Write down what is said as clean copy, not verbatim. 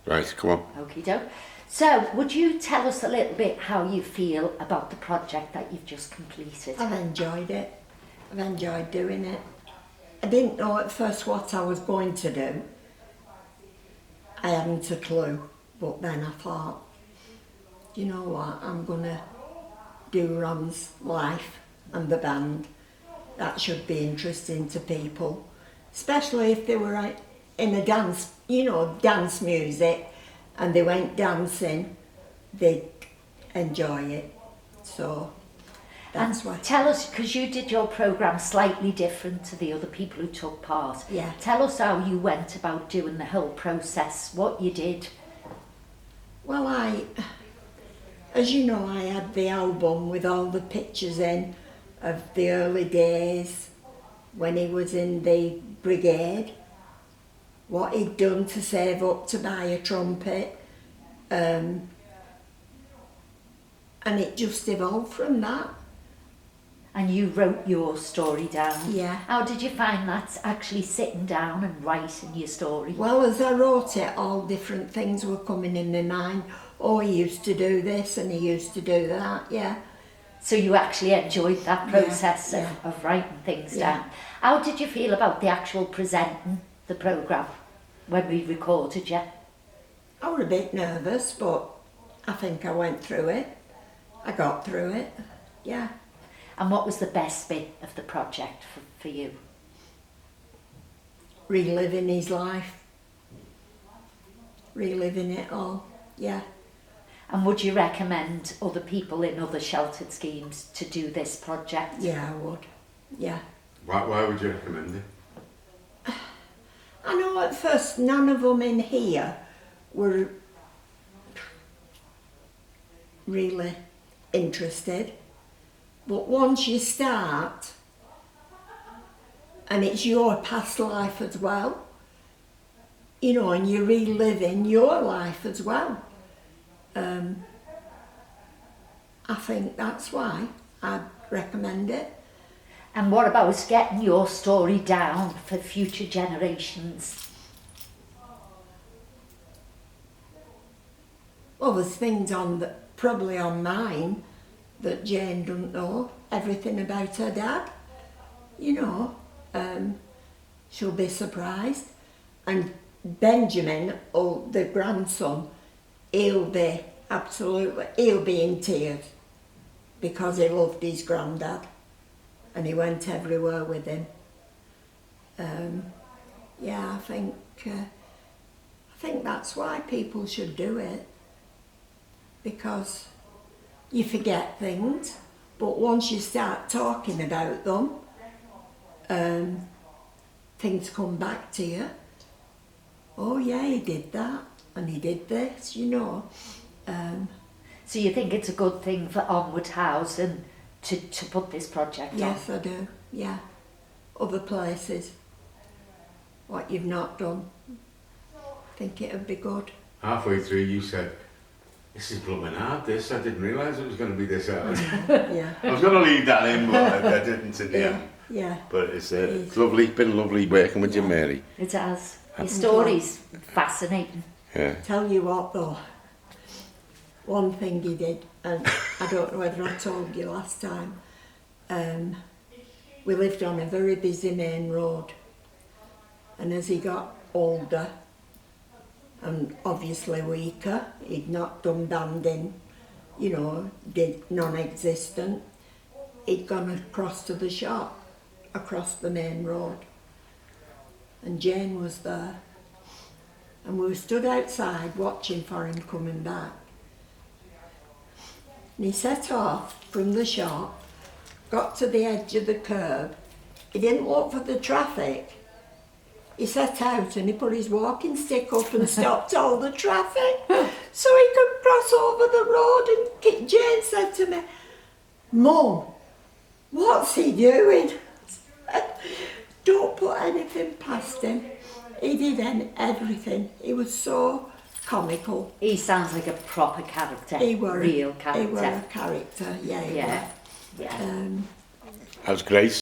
Right, come on. Okie doke. So, would you tell us a little bit how you feel about the project that you've just completed? I've enjoyed it. I've enjoyed doing it. I didn't know at first what I was going to do. I hadn't a clue, but then I thought, you know what, I'm going to do Ron's life and the band. That should be interesting to people, especially if they were in a dance, you know, dance music, and they went dancing, they'd enjoy it. So that's why. Tell us, because you did your programme slightly different to the other people who took part. Yeah. Tell us how you went about doing the whole process, what you did. Well, as you know, I had the album with all the pictures in of the early days when he was in the brigade, what he'd done to save up to buy a trumpet, and it just evolved from that. And you wrote your story down. Yeah. How did you find that, actually sitting down and writing your story? Well, as I wrote it, all different things were coming in my mind. Oh, he used to do this and he used to do that, yeah. So you actually enjoyed that process Yeah. of writing things Yeah. down. How did you feel about the actual presenting the programme when we recorded you? I was a bit nervous, but I think I went through it. I got through it, yeah. And what was the best bit of the project for you? Reliving his life. Reliving it all, yeah. And would you recommend other people in other sheltered schemes to do this project? Yeah, I would, yeah. Why would you recommend it? I know at first none of them in here were really interested, but once you start, and it's your past life as well, you know, and you're reliving your life as well, I think that's why I'd recommend it. And what about getting your story down for future generations? Well, there's things probably on mine that Jane doesn't know. Everything about her dad, you know. She'll be surprised. And Benjamin, the grandson, he'll be in tears because he loved his granddad and he went everywhere with him. Yeah, I think that's why people should do it, because you forget things, but once you start talking about them, things come back to you. Oh yeah, he did that and he did this, you know. So you think it's a good thing for Onward Housing to put this project on? Yes, I do, yeah. Other places, what you've not done, I think it would be good. Halfway through you said, this is blooming hard, this. I didn't realise it was going to be this hard. Yeah. I was going to leave that in, but I didn't in the end. Yeah. But it's lovely, been lovely working with you, Mary. It has. Your story's fascinating. Yeah. Tell you what though, one thing he did, and I don't know whether I told you last time, we lived on a very busy main road, and as he got older and obviously weaker, he'd not done banding, you know, did non-existent, he'd gone across to the shop, across the main road, and Jane was there, and we stood outside watching for him coming back. And he set off from the shop, got to the edge of the curb. He didn't look for the traffic. He set out and he put his walking stick up and stopped all the traffic so he could cross over the road. And Jane said to me, "Mum, what's he doing?" Don't put anything past him. He did everything. He was so comical. He sounds like a proper character. He were real character. He were a character, yeah. Yeah. Yeah. How's Grace?